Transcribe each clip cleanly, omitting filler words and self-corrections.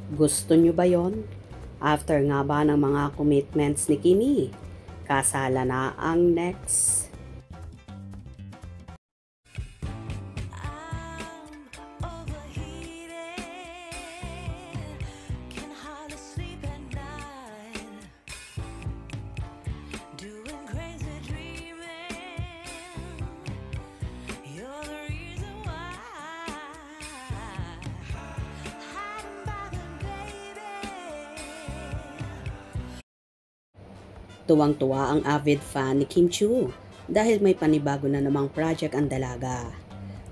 Gusto nyo ba yon? After nga ba ng mga commitments ni Kimi, kasala na ang next. Tuwang-tuwa ang avid fan ni Kim Chiu dahil may panibago na namang project ang dalaga.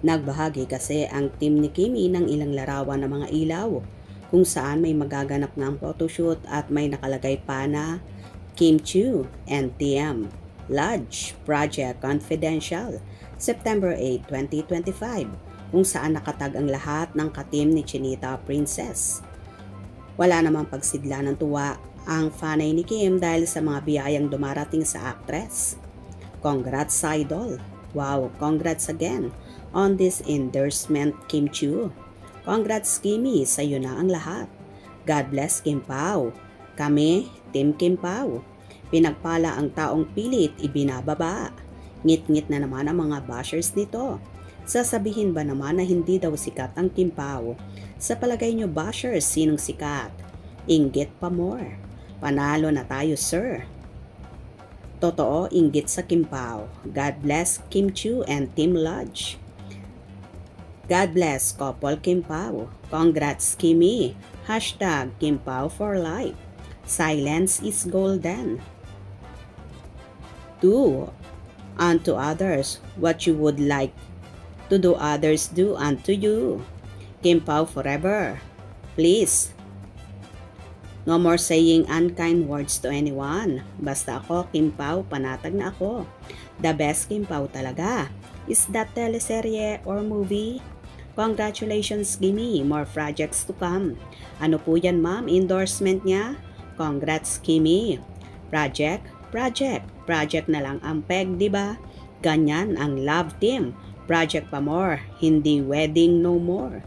Nagbahagi kasi ang team ni Kimi ng ilang larawan ng mga ilaw kung saan may magaganap ng photoshoot at may nakalagay pa na Kim Chiu and TM Lodge Project Confidential September 8, 2025 kung saan nakatag ang lahat ng ka-team ni Chinita Princess. Wala namang pagsigla ng tuwa ang fanay ni Kim dahil sa mga biyayang dumarating sa actress. Congrats idol! Wow, congrats again on this endorsement Kim Chiu. Congrats Kimi, sa'yo na ang lahat. God bless Kim Pao. Kami, Team Kim Pao. Pinagpala ang taong pilit ibinababa. Ngit-ngit na naman ang mga bashers nito. Sasabihin ba naman na hindi daw sikat ang Kim Pao? Sa palagay nyo bashers, sinong sikat? Inggit pa more. Panalo na tayo, sir. Totoo, inggit sa Kim Pao. God bless Kim Chiu and Team Lodge. God bless couple Kim Pao. Congrats Kimi. Hashtag Kim Pao for life. Silence is golden. Do unto others what you would like to do others do unto you. Kim Pao forever. Please. No more saying unkind words to anyone. Basta ako, Kim Pao, panatag na ako. The best Kim Pao talaga. Is that teleserye or movie? Congratulations, Kimi. More projects to come. Ano po yan, ma'am? Endorsement niya? Congrats, Kimi. Project na lang ang peg, di ba? Ganyan ang love team. Project pa more. Hindi wedding no more.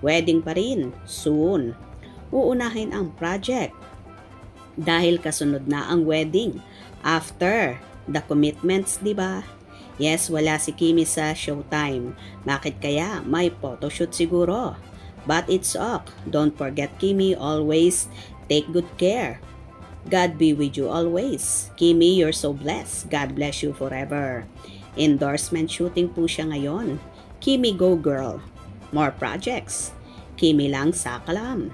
Wedding pa rin. Soon. Uunahin ang project dahil kasunod na ang wedding after the commitments, di ba? Yes, wala si Kimi sa Showtime. Bakit kaya? May photoshoot siguro. But it's ok. Don't forget Kimi, always take good care. God be with you always. Kimi, you're so blessed. God bless you forever. Endorsement shooting po siya ngayon. Kimi, go girl. More projects. Kimi lang sa kalam.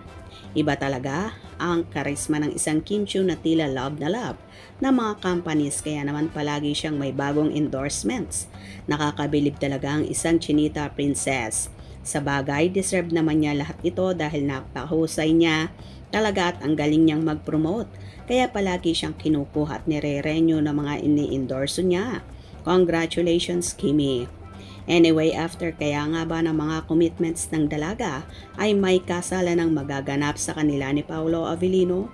Iba talaga ang karisma ng isang Kim Chiu na tila love na love ng mga companies, kaya naman palagi siyang may bagong endorsements. Nakakabilib talaga ang isang Chinita Princess. Sa bagay, deserve naman niya lahat ito dahil napakahusay niya talaga at ang galing niyang mag-promote. Kaya palagi siyang kinukuha at nire-renew ng mga ini-endorso niya. Congratulations, Kimi! Anyway, after kaya nga ba ng mga commitments ng dalaga ay may kasala ng magaganap sa kanila ni Paolo Avellino?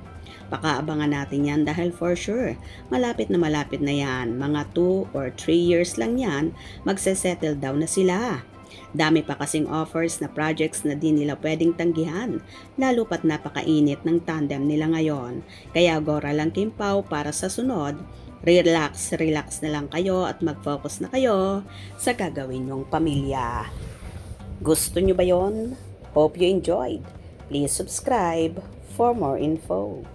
Pakaabangan natin yan dahil for sure, malapit na yan. Mga 2 or 3 years lang yan, magsesettle down na sila. Dami pa kasing offers na projects na di nila pwedeng tanggihan, lalo pat napakainit ng tandem nila ngayon. Kaya gora lang Kim Pao para sa sunod. Relax na lang kayo at mag-focus na kayo sa gagawin nyong pamilya. Gusto nyo ba yon? Hope you enjoyed. Please subscribe for more info.